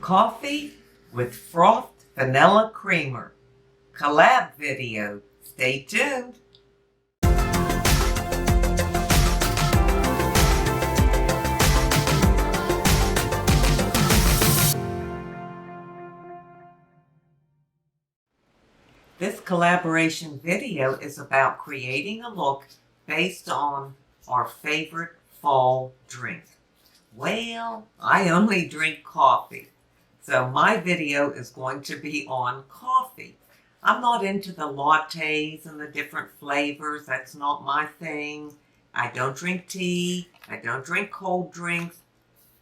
Coffee with frothed vanilla creamer. Collab video. Stay tuned. This collaboration video is about creating a look based on our favorite fall drink. Well, I only drink coffee, so my video is going to be on coffee. I'm not into the lattes and the different flavors. That's not my thing. I don't drink tea. I don't drink cold drinks.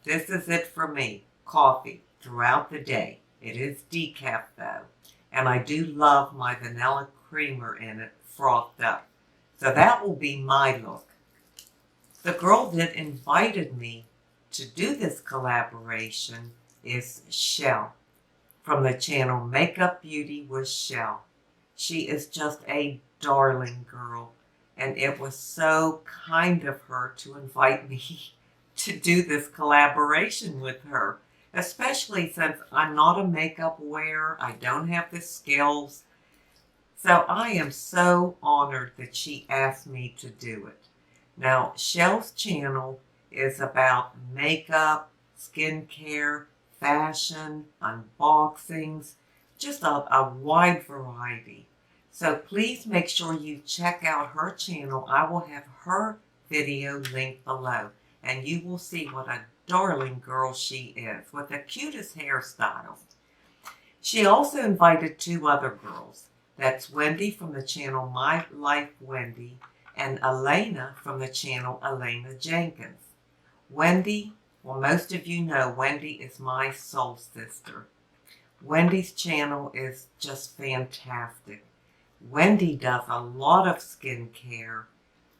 This is it for me. Coffee throughout the day. It is decaf though. And I do love my vanilla creamer in it, frothed up. So that will be my look. The girl that invited me to do this collaboration is Shell from the channel Makeup Beauty with Shell. She is just a darling girl, and it was so kind of her to invite me to do this collaboration with her. Especially since I'm not a makeup wearer, I don't have the skills. So I am so honored that she asked me to do it. Now, Shell's channel is about makeup, skincare, fashion, unboxings, just a wide variety. So please make sure you check out her channel. I will have her video linked below, and you will see what a darling girl she is, with the cutest hairstyle. She also invited two other girls. That's Wendy from the channel My Life Wendy and Elena from the channel Elena Jenkins. Wendy, well, most of you know Wendy is my soul sister. Wendy's channel is just fantastic. Wendy does a lot of skincare.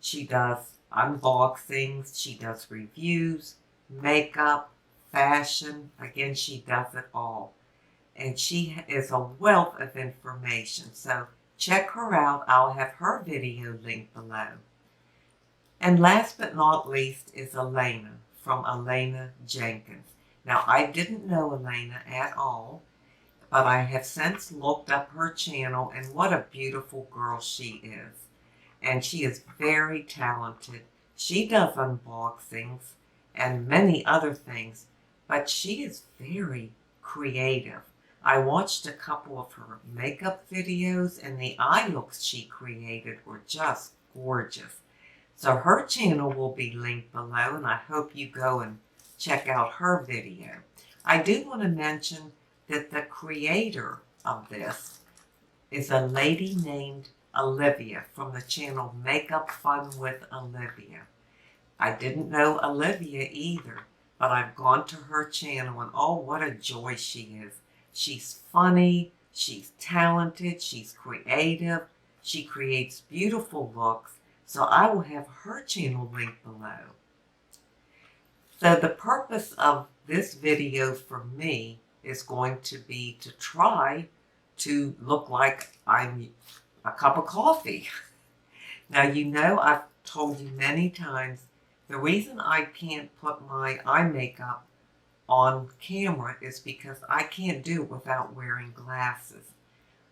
She does unboxings, she does reviews, makeup, fashion. Again, she does it all. And she is a wealth of information. So check her out. I'll have her video linked below. And last but not least is Elena from Elena Jenkins. Now, I didn't know Elena at all, but I have since looked up her channel, and what a beautiful girl she is. And she is very talented. She does unboxings and many other things, but she is very creative. I watched a couple of her makeup videos, and the eye looks she created were just gorgeous. So her channel will be linked below, and I hope you go and check out her video. I do want to mention that the creator of this is a lady named Olivia from the channel Makeup Fun with Olivia. I didn't know Olivia either, but I've gone to her channel, and oh, what a joy she is. She's funny, she's talented, she's creative, she creates beautiful looks, so I will have her channel linked below. So the purpose of this video for me is going to be to try to look like I'm a cup of coffee. Now, you know, I've told you many times, the reason I can't put my eye makeup on camera is because I can't do it without wearing glasses.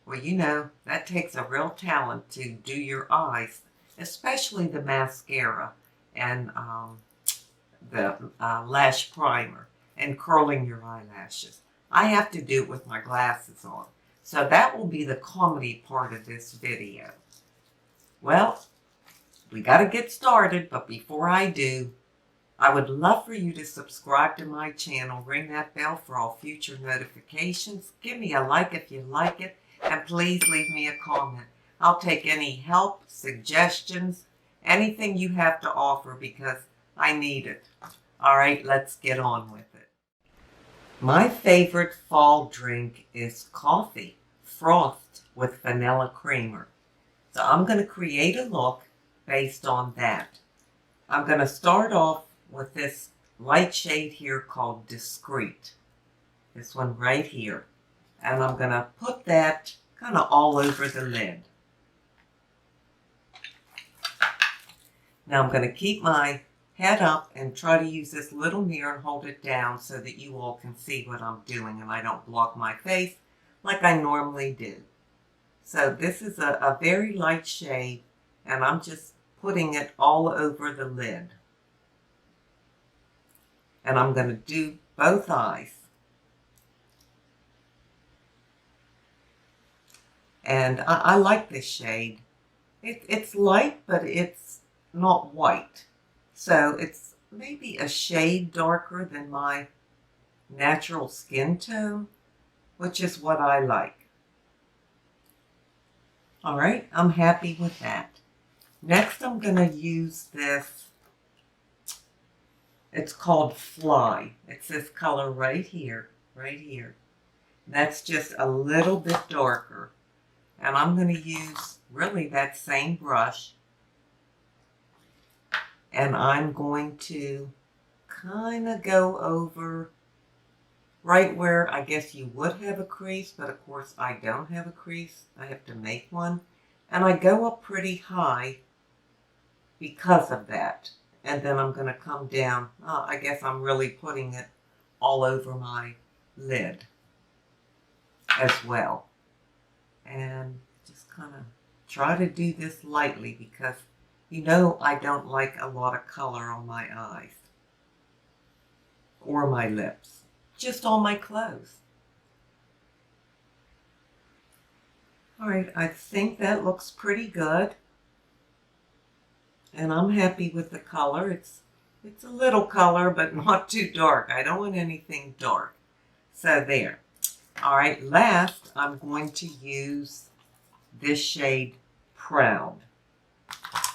Well, you know, that takes a real talent to do your eyes, especially the mascara and the lash primer and curling your eyelashes. I have to do it with my glasses on. So that will be the comedy part of this video. Well, we got to get started, but before I do, I would love for you to subscribe to my channel, ring that bell for all future notifications, give me a like if you like it, and please leave me a comment. I'll take any help, suggestions, anything you have to offer because I need it. All right, let's get on with it. My favorite fall drink is coffee, frothed with vanilla creamer. So I'm going to create a look based on that. I'm going to start off with this light shade here called Discreet. This one right here. And I'm going to put that kind of all over the lid. Now I'm going to keep my head up and try to use this little mirror and hold it down so that you all can see what I'm doing and I don't block my face like I normally do. So this is a very light shade, and I'm just putting it all over the lid. And I'm going to do both eyes. And I like this shade. It's light, but it's not white. So it's maybe a shade darker than my natural skin tone, which is what I like. All right, I'm happy with that. Next, I'm going to use this. It's called Fly. It's this color right here, right here. That's just a little bit darker. And I'm going to use really that same brush. And I'm going to kind of go over right where I guess you would have a crease, but of course I don't have a crease. I have to make one. And I go up pretty high because of that. And then I'm going to come down. I guess I'm really putting it all over my lid as well. And just kind of try to do this lightly because you know I don't like a lot of color on my eyes or my lips. Just on my clothes. All right, I think that looks pretty good. And I'm happy with the color. It's a little color, but not too dark. I don't want anything dark. So there. All right, last I'm going to use this shade Proud.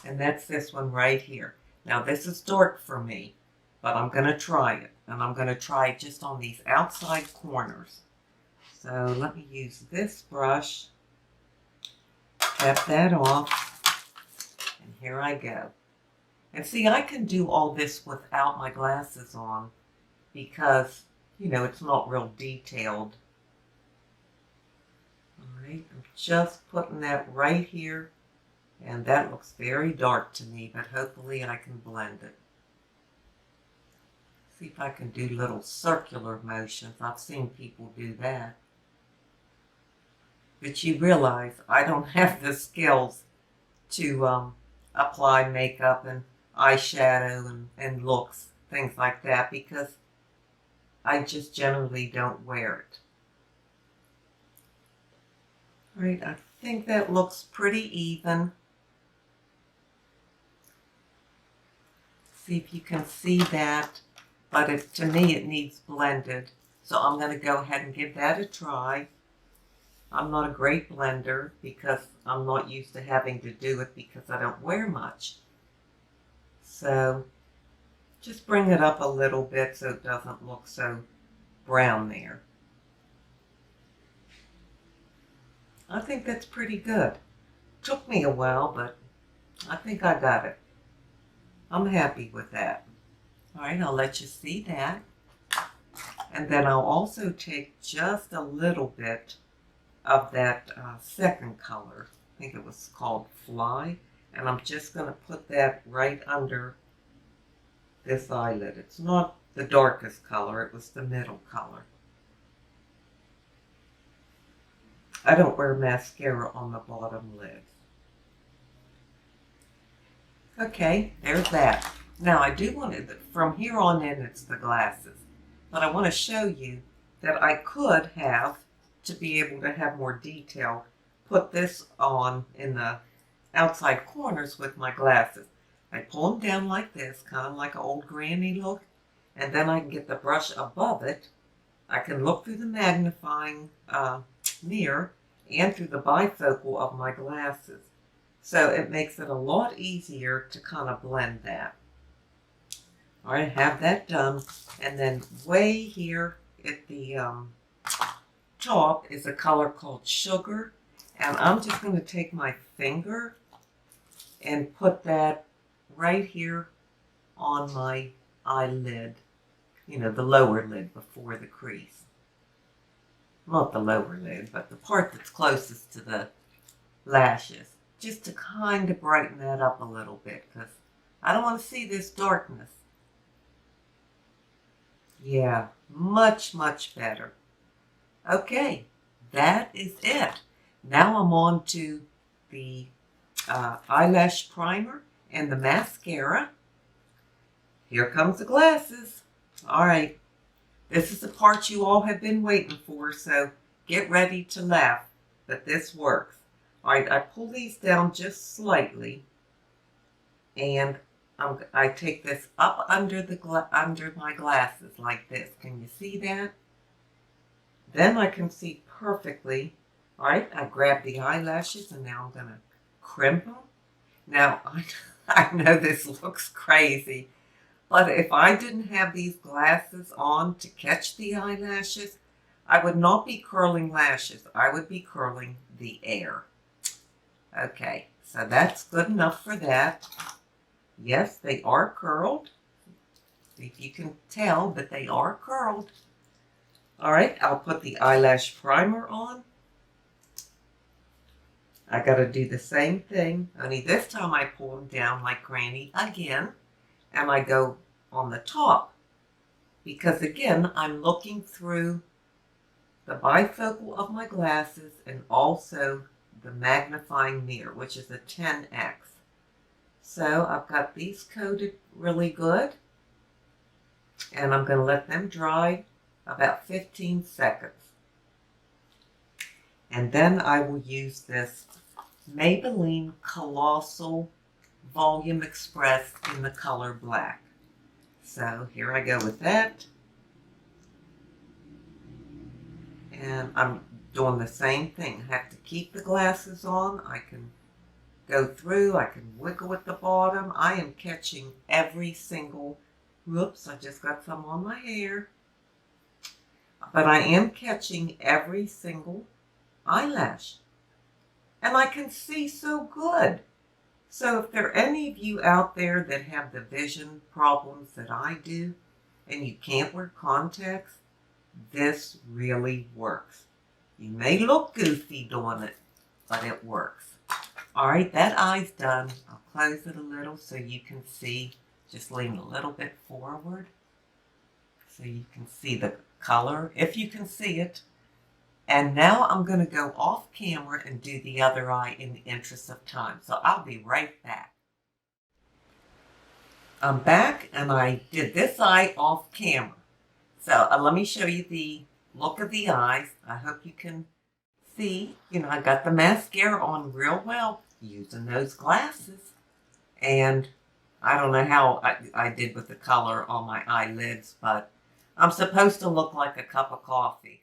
And that's this one right here. Now this is dark for me, but I'm going to try it. And I'm going to try it just on these outside corners. So let me use this brush. Tap that off. And here I go. And see, I can do all this without my glasses on because, you know, it's not real detailed. All right, I'm just putting that right here. And that looks very dark to me, but hopefully I can blend it. See if I can do little circular motions. I've seen people do that. But you realize I don't have the skills to apply makeup and eyeshadow and looks, things like that, because I just generally don't wear it. All right, I think that looks pretty even. See if you can see that. But to me, it needs blended. So I'm going to go ahead and give that a try. I'm not a great blender because I'm not used to having to do it because I don't wear much. So just bring it up a little bit so it doesn't look so brown there. I think that's pretty good. Took me a while, but I think I got it. I'm happy with that. All right, I'll let you see that. And then I'll also take just a little bit of that second color. I think it was called Fly. And I'm just going to put that right under this eyelid. It's not the darkest color, it was the middle color. I don't wear mascara on the bottom lid. Okay, there's that. Now I do want to, from here on in it's the glasses, but I want to show you that I could have, to be able to have more detail, put this on in the outside corners with my glasses. I pull them down like this, kind of like an old granny look, and then I can get the brush above it. I can look through the magnifying mirror and through the bifocal of my glasses. So it makes it a lot easier to kind of blend that. All right, have that done. And then way here at the top is a color called Sugar. And I'm just going to take my finger and put that right here on my eyelid. You know, the lower lid before the crease. Not the lower lid, but the part that's closest to the lashes. Just to kind of brighten that up a little bit, because I don't want to see this darkness. Yeah, much, much better. Okay, that is it. Now I'm on to the eyelash primer and the mascara. Here comes the glasses. All right, this is the part you all have been waiting for, so get ready to laugh, but this works. All right, I pull these down just slightly, and I take this up under under my glasses like this. Can you see that? Then I can see perfectly. All right, I grab the eyelashes, and now I'm going to crimp them. Now, I know this looks crazy, but if I didn't have these glasses on to catch the eyelashes, I would not be curling lashes. I would be curling the air. Okay, so that's good enough for that. Yes, they are curled. See if you can tell, but they are curled. All right, I'll put the eyelash primer on. I got to do the same thing, only this time I pull them down like Granny again, and I go on the top. Because again, I'm looking through the bifocal of my glasses and also the magnifying mirror, which is a 10x. So I've got these coated really good, and I'm going to let them dry about 15 seconds. And then I will use this Maybelline Colossal Volume Express in the color black. So here I go with that. And I'm doing the same thing. I have to keep the glasses on. I can go through. I can wiggle at the bottom. I am catching every single, whoops, I just got some on my hair. But I am catching every single eyelash. And I can see so good. So if there are any of you out there that have the vision problems that I do, and you can't wear contacts, this really works. You may look goofy doing it, but it works. All right, that eye's done. I'll close it a little so you can see. Just lean a little bit forward so you can see the color, if you can see it. And now I'm going to go off camera and do the other eye in the interest of time. So I'll be right back. I'm back, and I did this eye off camera. So let me show you the look of the eyes. I hope you can see. I got the mascara on real well using those glasses. And I don't know how I did with the color on my eyelids, but I'm supposed to look like a cup of coffee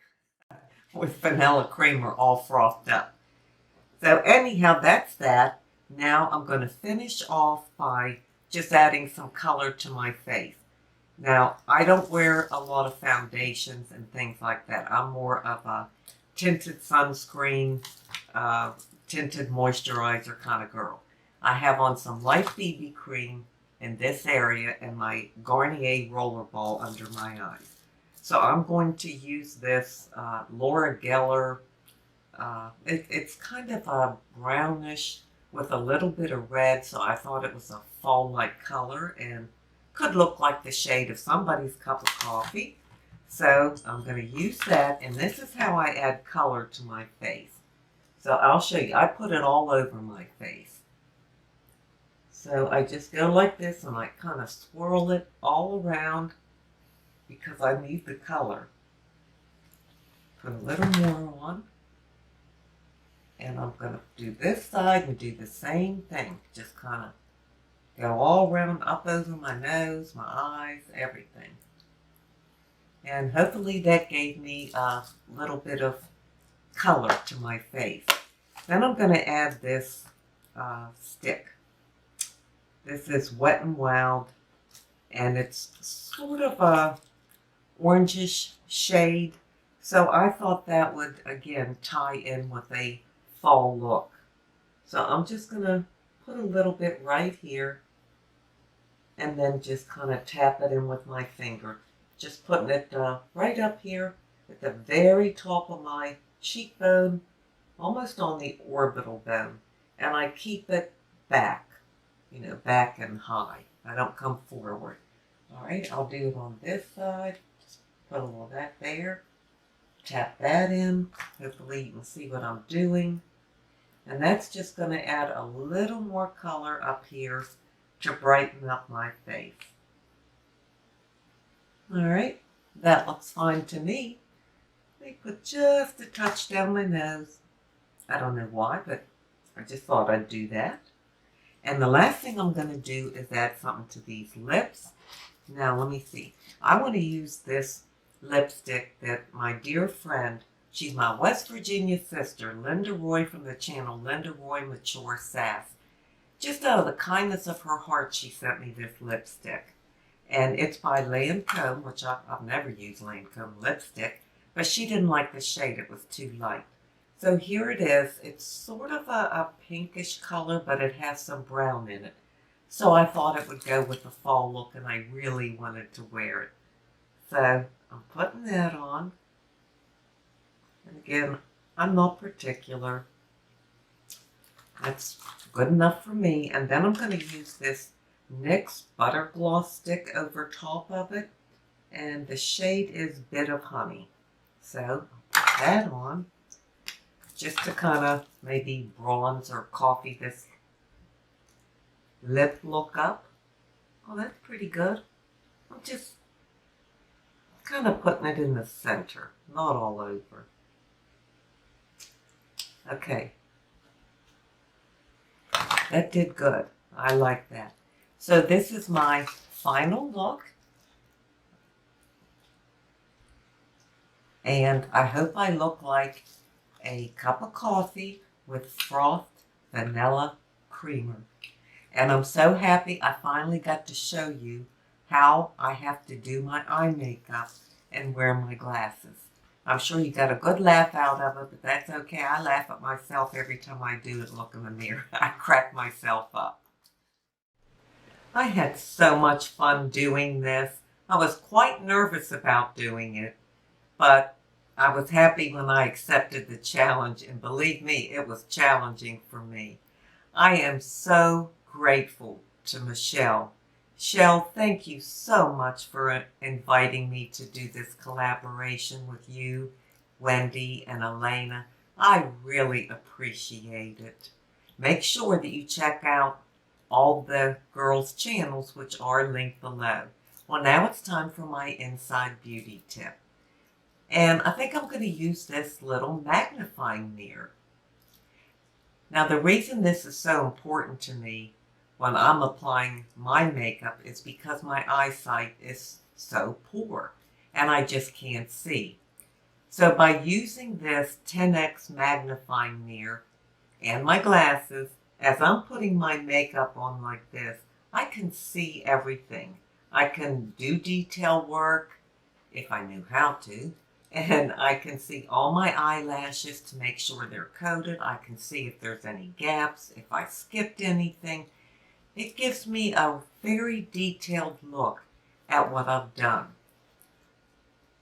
with vanilla creamer all frothed up. So anyhow, that's that. Now I'm going to finish off by just adding some color to my face. Now, I don't wear a lot of foundations and things like that. I'm more of a tinted sunscreen, tinted moisturizer kind of girl. I have on some light BB cream in this area and my Garnier rollerball under my eyes. So I'm going to use this Laura Geller. It's kind of a brownish with a little bit of red, so I thought it was a fall-like color and could look like the shade of somebody's cup of coffee. So I'm going to use that, and this is how I add color to my face. So I'll show you. I put it all over my face. So I just go like this, and I kind of swirl it all around because I need the color. Put a little more on. And I'm going to do this side and do the same thing. Just kind of go all around, up over my nose, my eyes, everything. And hopefully that gave me a little bit of color to my face. Then I'm going to add this stick. This is Wet n Wild, and it's sort of a orangish shade. So I thought that would, again, tie in with a fall look. So I'm just going to put a little bit right here and then just kind of tap it in with my finger. Just putting it right up here at the very top of my cheekbone, almost on the orbital bone. And I keep it back. back and high. I don't come forward. All right, I'll do it on this side. Just put a little of that there. Tap that in. Hopefully you can see what I'm doing. And that's just going to add a little more color up here to brighten up my face. All right, that looks fine to me. Let me put just a touch down my nose. I don't know why, but I just thought I'd do that. And the last thing I'm going to do is add something to these lips. Now, let me see. I want to use this lipstick that my dear friend, she's my West Virginia sister, Linda Roy from the channel Linda Roy Mature Sass. Just out of the kindness of her heart, she sent me this lipstick. And it's by Lancome, which I've never used Lancome lipstick, but she didn't like the shade. It was too light. So here it is. It's sort of a pinkish color, but it has some brown in it. So I thought it would go with the fall look, and I really wanted to wear it. So I'm putting that on. And again, I'm not particular. That's good enough for me. And then I'm going to use this NYX Butter Gloss stick over top of it. And the shade is Bit of Honey. So I'll put that on just to kind of maybe bronze or coffee this lip look up. Oh, that's pretty good. I'm just kind of putting it in the center, not all over. Okay. That did good. I like that. So this is my final look. And I hope I look like a cup of coffee with frothed vanilla creamer. And I'm so happy I finally got to show you how I have to do my eye makeup and wear my glasses. I'm sure you got a good laugh out of it, but that's okay. I laugh at myself every time I do it, look in the mirror. I crack myself up. I had so much fun doing this. I was quite nervous about doing it, but I was happy when I accepted the challenge, and believe me, it was challenging for me. I am so grateful to Michelle. Michelle, thank you so much for inviting me to do this collaboration with you, Wendy, and Elena. I really appreciate it. Make sure that you check out all the girls' channels, which are linked below. Well, now it's time for my inside beauty tip. And I think I'm going to use this little magnifying mirror. Now, the reason this is so important to me when I'm applying my makeup is because my eyesight is so poor and I just can't see. So by using this 10x magnifying mirror and my glasses, as I'm putting my makeup on like this, I can see everything. I can do detail work if I knew how to. And I can see all my eyelashes to make sure they're coated. I can see if there's any gaps, if I skipped anything. It gives me a very detailed look at what I've done.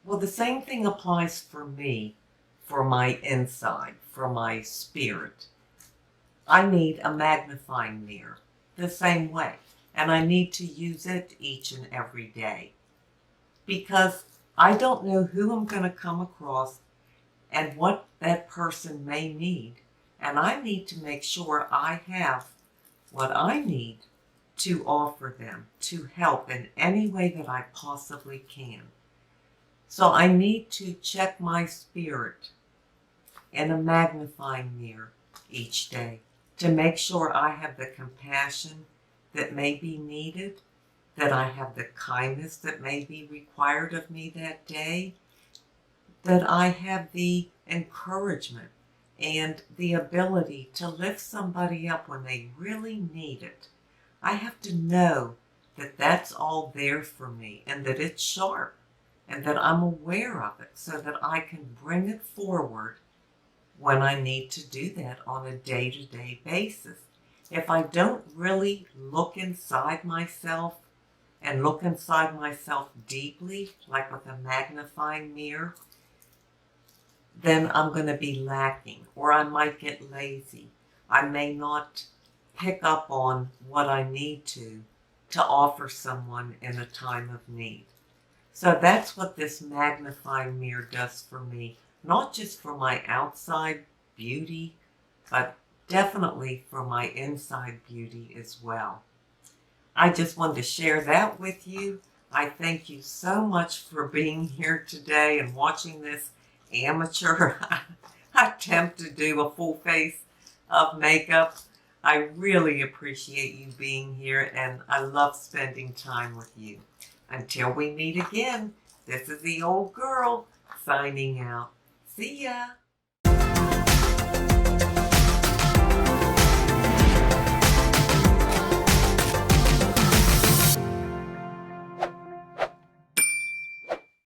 Well, the same thing applies for me, for my inside, for my spirit. I need a magnifying mirror the same way, and I need to use it each and every day because I don't know who I'm going to come across and what that person may need, and I need to make sure I have what I need to offer them, to help in any way that I possibly can. So I need to check my spirit in a magnifying mirror each day to make sure I have the compassion that may be needed, that I have the kindness that may be required of me that day, that I have the encouragement and the ability to lift somebody up when they really need it. I have to know that that's all there for me and that it's sharp and that I'm aware of it so that I can bring it forward when I need to do that on a day-to-day basis. If I don't really look inside myself and look inside myself deeply, like with a magnifying mirror, then I'm going to be lacking, or I might get lazy. I may not pick up on what I need to offer someone in a time of need. So that's what this magnifying mirror does for me, not just for my outside beauty, but definitely for my inside beauty as well. I just wanted to share that with you. I thank you so much for being here today and watching this amateur attempt to do a full face of makeup. I really appreciate you being here, and I love spending time with you. Until we meet again, this is the old girl signing out. See ya!